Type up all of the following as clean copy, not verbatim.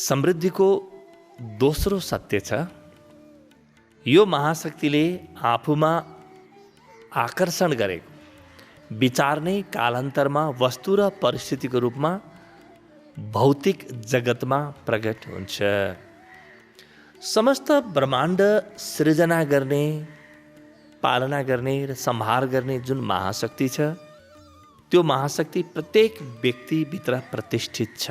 समृद्धिको दोस्रो सत्य छ, यो महाशक्तिले आफूमा आकर्षण गरेको विचार नै कालान्तरमा वस्तु र परिस्थितिको रूपमा भौतिक जगतमा प्रकट हुन्छ। समस्त ब्रह्माण्ड सृजना गर्ने, पालना गर्ने र सम्हार गर्ने जुन महाशक्ति छ, त्यो महाशक्ति प्रत्येक व्यक्तिभित्र प्रतिष्ठित छ।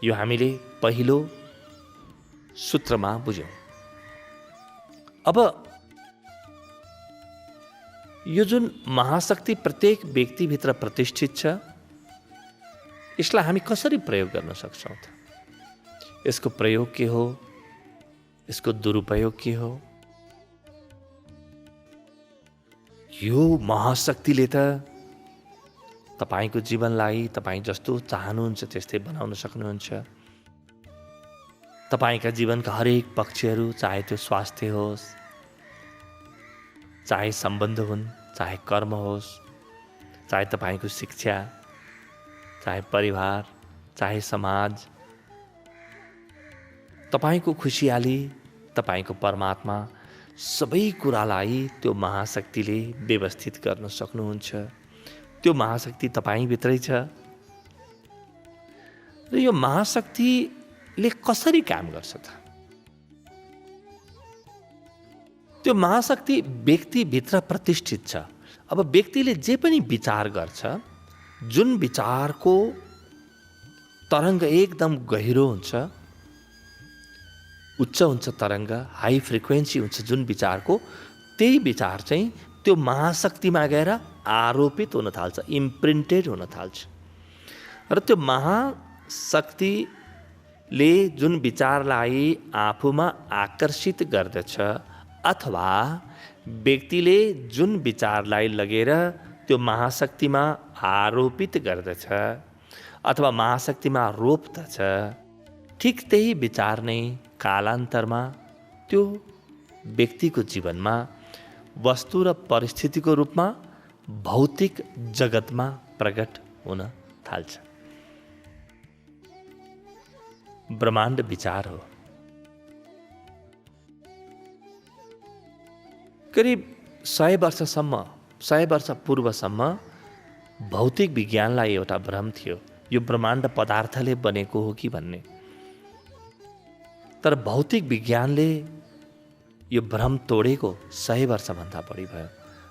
यो हामीले पहिलो सूत्रमा बुझ्यौं। अब यो जुन महाशक्ति प्रत्येक व्यक्तिभित्र प्रतिष्ठित छ, यसलाई हामी कसरी प्रयोग गर्न सक्छौं त? यसको प्रयोग के हो? यसको दुरुपयोग के हो? यो महाशक्तिले त तपाईको जीवनलाई तपाईं जस्तो चाहनुहुन्छ त्यस्तै बनाउन सक्नुहुन्छ। तपाईका जीवनका हरेक पक्षहरू, चाहे त्यो स्वास्थ्य होस्, चाहे सम्बन्ध हुन्, चाहे कर्म होस्, चाहे तपाईको शिक्षा, चाहे परिवार, चाहे समाज, तपाईको खुशियाली, तपाईको परमात्मा, सबै कुरालाई त्यो महाशक्तिले व्यवस्थित गर्न सक्नुहुन्छ। त्यो महाशक्ति तपाईभित्रै छ। र यो महाशक्तिले कसरी काम गर्छ त? त्यो महाशक्ति व्यक्तिभित्र प्रतिष्ठित छ। अब व्यक्तिले जे पनि विचार गर्छ, जुन विचारको तरङ्ग एकदम गहिरो हुन्छ, उच्च हुन्छ तरङ्ग, हाई फ्रिक्वेन्सी हुन्छ जुन विचारको, त्यही विचार चाहिँ त्यो महाशक्तिमा गएर आरोपित हुन थाल्छ, इम्प्रिन्टेड हुन थाल्छ। र त्यो महाशक्तिले जुन विचारलाई आफूमा आकर्षित गर्दछ, अथवा व्यक्तिले जुन विचारलाई लगेर त्यो महाशक्तिमा आरोपित गर्दछ अथवा महाशक्तिमा रोप्दछ, ठिक त्यही विचार नै कालान्तरमा त्यो व्यक्तिको जीवनमा वस्तु र परिस्थितिको रूपमा भौतिक जगतमा प्रकट हुन थाल्छ। ब्रह्माण्ड विचार हो। करिब 100 वर्ष पूर्वसम्म भौतिक विज्ञानलाई एउटा भ्रम थियो, यो ब्रह्माण्ड पदार्थले बनेको हो कि भन्ने। तर भौतिक विज्ञानले यो भ्रम तोडेको 100 वर्षभन्दा बढी भयो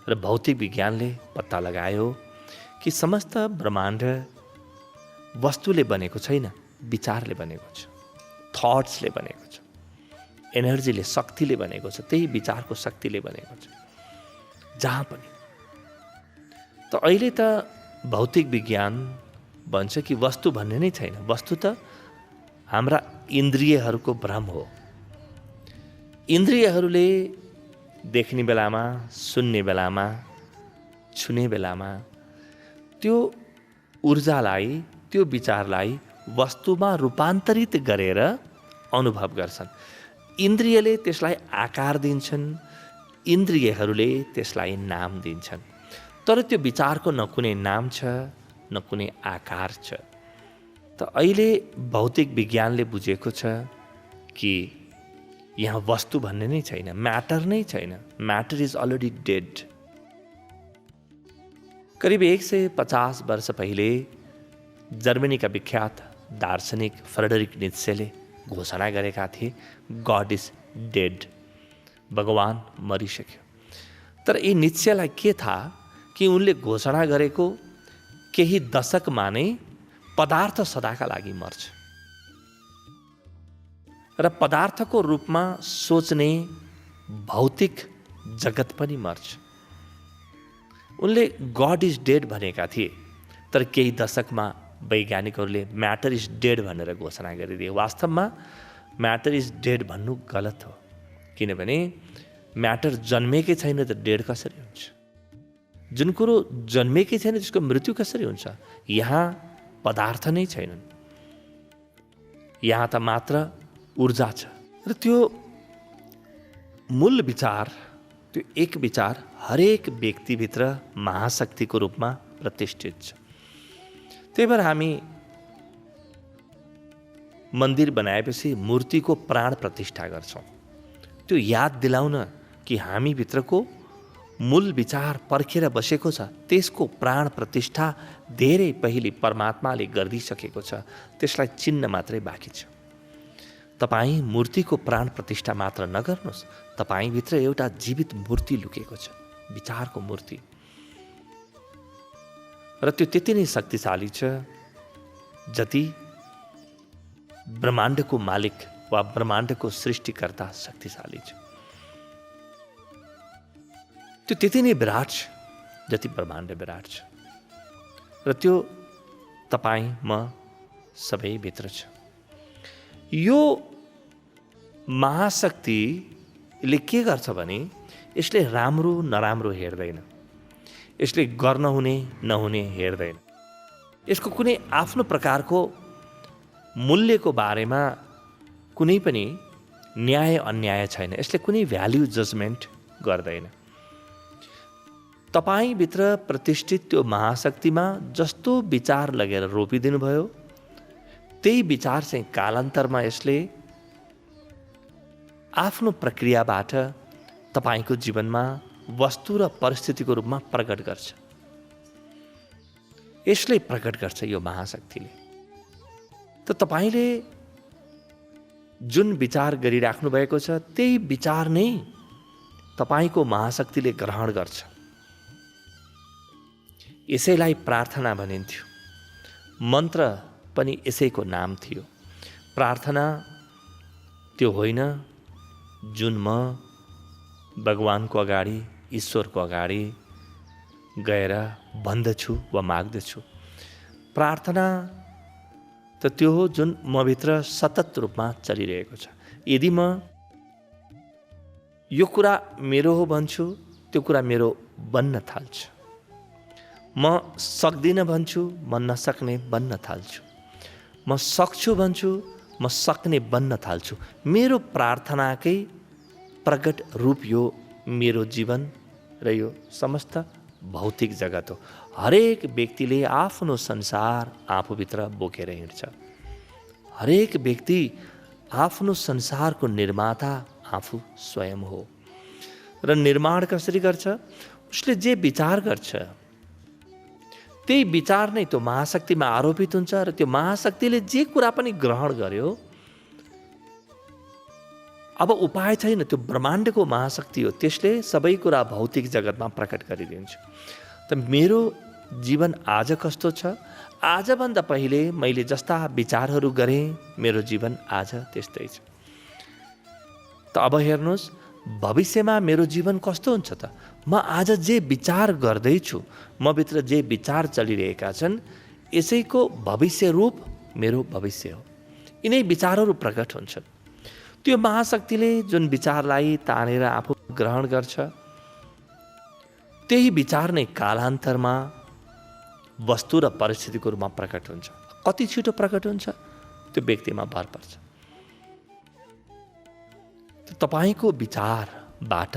र भौतिक विज्ञानले पत्ता लगायो कि समस्त ब्रह्माण्ड वस्तुले बनेको छैन, विचारले बनेको छ, थट्सले बनेको छ, एनर्जीले, शक्तिले बनेको छ, त्यही विचारको शक्तिले बनेको छ जहाँ पनि। त अहिले त भौतिक विज्ञान भन्छ कि वस्तु भन्ने नै छैन, वस्तु त हाम्रा इन्द्रियहरूको भ्रम हो। इन्द्रियहरूले देख्ने बेलामा, सुन्ने बेलामा, छुने बेलामा त्यो ऊर्जालाई, त्यो विचारलाई वस्तुमा रूपान्तरित गरेर अनुभव गर्छन्। इन्द्रियले त्यसलाई आकार दिन्छन्, इन्द्रियहरूले त्यसलाई नाम दिन्छन्। तर त्यो विचारको न कुनै नाम छ, न कुनै आकार छ। त अहिले भौतिक विज्ञानले बुझेको छ कि यहाँ वस्तु भन्ने नै छैन, म्याटर नै छैन, म्याटर इज अलरेडी डेड। करिब 150 वर्ष पहिले जर्मनीका विख्यात दार्शनिक फ्रेडरिक नित्सेले घोषणा गरेका थिए, गॉड इज डेड, भगवान मरिसक्यो। तर यी नित्सेलाई के थाहा कि उनले घोषणा गरेको केही दशकमा नै पदार्थ सदाका लागि मर्छ र पदार्थको रूपमा सोच्ने भौतिक जगत पनि मर्छ। उनले गॉड इज डेड भनेका थिए, तर केही दशकमा वैज्ञानिकहरूले म्याटर इज डेड भनेर घोषणा गरिदिए। वास्तवमा म्याटर इज डेड भन्नु गलत हो, किनभने म्याटर जन्मेकै छैन त डेड कसरी हुन्छ? जुन कुरो जन्मेकै छैन त्यसको मृत्यु कसरी हुन्छ? यहाँ पदार्थ नै छैनन्, यहाँ त मात्र ऊर्जा छ। र त्यो मूल विचार, त्यो एक विचार हरेक व्यक्तिभित्र महाशक्तिको रूपमा प्रतिष्ठित छ। त्यही भएर हामी मन्दिर बनाएपछि मूर्तिको प्राण प्रतिष्ठा गर्छौँ। त्यो याद दिलाउन कि हामीभित्रको मूल विचार पर्खेर बसेको छ, त्यसको प्राण प्रतिष्ठा धेरै पहिले परमात्माले गरिदिइसकेको छ, त्यसलाई चिन्न मात्रै बाँकी छ। तपाईँ मूर्तिको प्राण प्रतिष्ठा मात्र नगर्नुहोस्, तपाईँभित्र एउटा जीवित मूर्ति लुकेको छ, विचारको मूर्ति, र त्यो त्यति नै शक्तिशाली छ जति ब्रह्माण्डको मालिक वा ब्रह्माण्डको सृष्टिकर्ता शक्तिशाली छ। त्यो त्यति नै विराट छ जति ब्रह्माण्ड विराट छ, र त्यो तपाईँ म सबैभित्र छ। यो महाशक्तिले के गर्छ भने यसले राम्रो नराम्रो हेर्दैन, यसले गर्न हुने नहुने हेर्दैन, यसको कुनै आफ्नो प्रकारको मूल्यको बारेमा कुनै पनि न्याय अन्याय छैन, यसले कुनै भ्याल्यु जजमेन्ट गर्दैन। तपाईँभित्र प्रतिष्ठित त्यो महाशक्तिमा जस्तो विचार लगेर रोपिदिनु भयो, त्यही विचार चाहिँ कालान्तरमा यसले आफ्नो प्रक्रियाबाट तपाईँको जीवनमा वस्तु र परिस्थितिको रूपमा प्रकट गर्छ। यसले प्रकट गर्छ यो महाशक्तिले। त तपाईँले जुन विचार गरिराख्नु भएको छ त्यही विचार नै तपाईँको महाशक्तिले ग्रहण गर्छ। यसैलाई प्रार्थना भनिन्थ्यो, मन्त्र पनि यसैको नाम थियो। प्रार्थना त्यो होइन जुन म भगवानको अगाडि, ईश्वरको अगाडि गएर भन्दछु वा माग्दछु। प्रार्थना त त्यो हो जुन मभित्र सतत रूपमा चलिरहेको छ। यदि म यो कुरा मेरो हो भन्छु, त्यो कुरा मेरो बन्न थाल्छ। म सक्दिनँ भन्छु, म नसक्ने बन्न थाल्छु। म सक्छु भन्छु, म सक्ने बन्न थाल्छु। मेरो प्रार्थनाकै प्रकट रूप यो मेरो जीवन र यो समस्त भौतिक जगत हो। हरेक व्यक्तिले आफ्नो संसार आफूभित्र बोकेर हिँड्छ। हरेक व्यक्ति आफ्नो संसारको निर्माता आफू स्वयं हो। र निर्माण कसरी गर्छ? उसले जे विचार गर्छ त्यही विचार नै त्यो महाशक्तिमा आरोपित हुन्छ, र त्यो महाशक्तिले जे कुरा पनि ग्रहण गर्यो, अब उपाय छैन, त्यो ब्रह्माण्डको महाशक्ति हो, त्यसले सबै कुरा भौतिक जगतमा प्रकट गरिदिन्छ। त मेरो जीवन आज कस्तो छ? आजभन्दा पहिले मैले जस्ता विचारहरू गरेँ, मेरो जीवन आज त्यस्तै छ। त अब हेर्नुहोस्, भविष्यमा मेरो जीवन कस्तो हुन्छ त? म आज जे विचार गर्दैछु, मभित्र जे विचार चलिरहेका छन्, यसैको भविष्य रूप मेरो भविष्य हो। यिनै विचारहरू प्रकट हुन्छन्। त्यो महाशक्तिले जुन विचारलाई तानेर आफू ग्रहण गर्छ, त्यही विचार नै कालान्तरमा वस्तु र परिस्थितिको रूपमा प्रकट हुन्छ। कति छिटो प्रकट हुन्छ त्यो व्यक्तिमा भर पर्छ। तपाईँको विचारबाट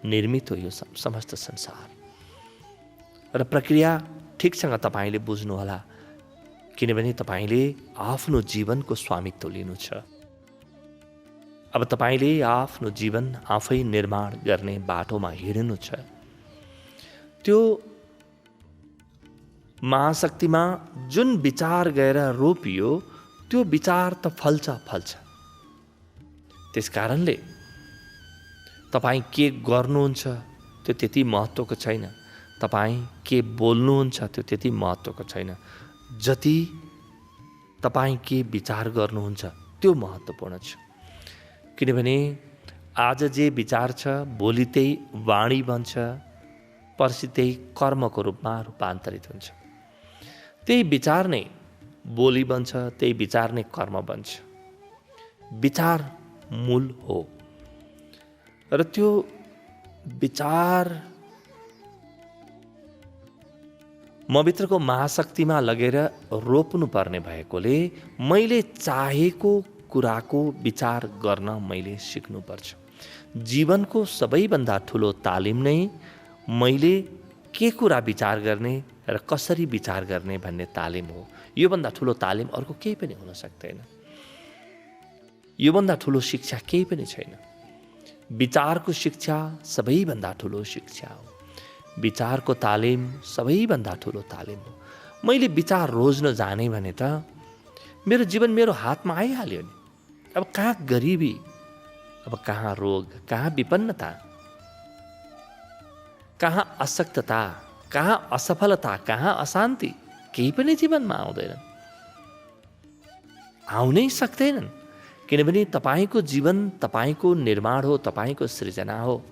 निर्मित हो यो समस्त संसार, र प्रक्रिया ठिकसँग तपाईँले बुझ्नुहोला, किनभने तपाईँले आफ्नो जीवनको स्वामित्व लिनु छ। अब तपाईँले आफ्नो जीवन आफै निर्माण गर्ने बाटोमा हिँड्नु छ। त्यो महाशक्तिमा जुन विचार गएर रोपियो, त्यो विचार त फल्छ। त्यसकारणले तपाईँ के गर्नुहुन्छ त्यो त्यति महत्त्वको छैन, तपाईँ के बोल्नुहुन्छ त्यो त्यति महत्त्वको छैन, जति तपाईँ के विचार गर्नुहुन्छ त्यो महत्त्वपूर्ण छ। किनभने आज जे विचार छ, भोलि त्यही वाणी बन्छ, पर्सि त्यही कर्मको रूपमा रूपान्तरित हुन्छ। त्यही विचार नै बोली बन्छ, त्यही विचार नै कर्म बन्छ। विचार मूल हो, र त्यो विचार मभित्रको महाशक्तिमा लगेर रोप्नु पर्ने भएकोले मैले चाहेको कुराको विचार गर्न मैले सिक्नुपर्छ। जीवनको सबैभन्दा ठुलो तालिम नै मैले के कुरा विचार गर्ने र कसरी विचार गर्ने भन्ने तालिम हो। योभन्दा ठुलो तालिम अर्को केही पनि हुन सक्दैन। योभन्दा ठुलो शिक्षा केही पनि छैन। विचारको शिक्षा सबैभन्दा ठुलो शिक्षा हो। विचारको तालिम सबैभन्दा ठुलो तालिम हो। मैले विचार रोज्न जाने भने त मेरो जीवन मेरो हातमा आइहाल्यो नि। अब कहाँ गरिबी, अब कहाँ रोग, कहाँ विपन्नता, कहाँ अशक्तता, कहाँ असफलता, कहाँ अशान्ति, केही पनि जीवनमा आउँदैन, आउनै सक्दैनन्। किनभने तपाईँको जीवन तपाईँको निर्माण हो, तपाईँको सृजना हो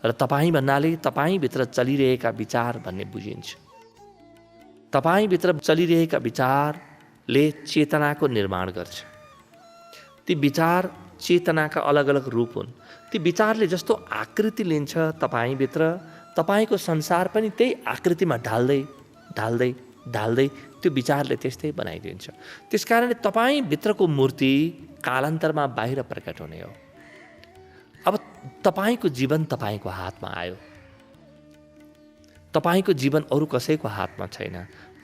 र तपाईँ भन्नाले तपाईँभित्र चलिरहेका विचार भन्ने बुझिन्छ। तपाईँभित्र चलिरहेका विचारले चेतनाको निर्माण गर्छ। ती विचार चेतनाका अलग अलग रूप हुन्। ती विचारले जस्तो आकृति लिन्छ तपाईँभित्र, तपाईँको संसार पनि त्यही आकृतिमा ढाल्दै ढाल्दै ढाल्दै त्यो विचारले त्यस्तै बनाइदिन्छ। त्यसकारणले तपाईँभित्रको मूर्ति कालान्तरमा बाहिर प्रकट हुने हो। अब तपाईँको जीवन तपाईँको हातमा आयो। तपाईँको जीवन अरू कसैको हातमा छैन।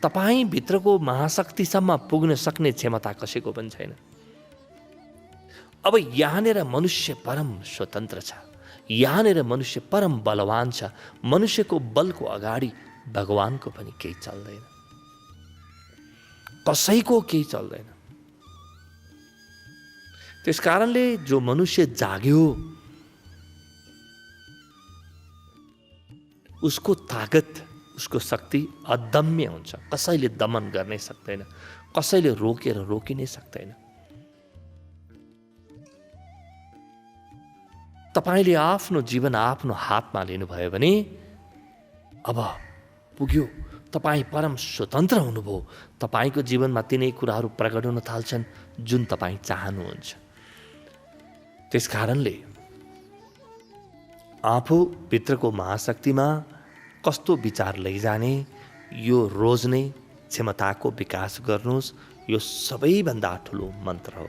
तपाईँभित्रको महाशक्तिसम्म पुग्न सक्ने क्षमता कसैको पनि छैन। अब यहाँनिर मनुष्य परम स्वतन्त्र छ। यहाँनिर मनुष्य परम बलवान छ। मनुष्यको बलको अगाडि भगवानको पनि केही चल्दैन, कसैको केही चल्दैन। त्यसकारणले जो मनुष्य जाग्यो उसको ताकत, उसको शक्ति अदम्य हुन्छ। कसैले दमन गर्नै सक्दैन, कसैले रोकेर रोकिनै सक्दैन। तपाईले आफ्नो जीवन आफ्नो हातमा लिनुभयो भने अब पुग्यो। तपाईँ परम स्वतन्त्र हुनुभयो। तपाईँको जीवनमा तिनै कुराहरू प्रकट हुन थाल्छन् जुन तपाईँ चाहनुहुन्छ। त्यसकारणले आफूभित्रको महाशक्तिमा कस्तो विचार लैजाने यो रोज्ने क्षमताको विकास गर्नुहोस्। यो सबैभन्दा ठुलो मन्त्र हो।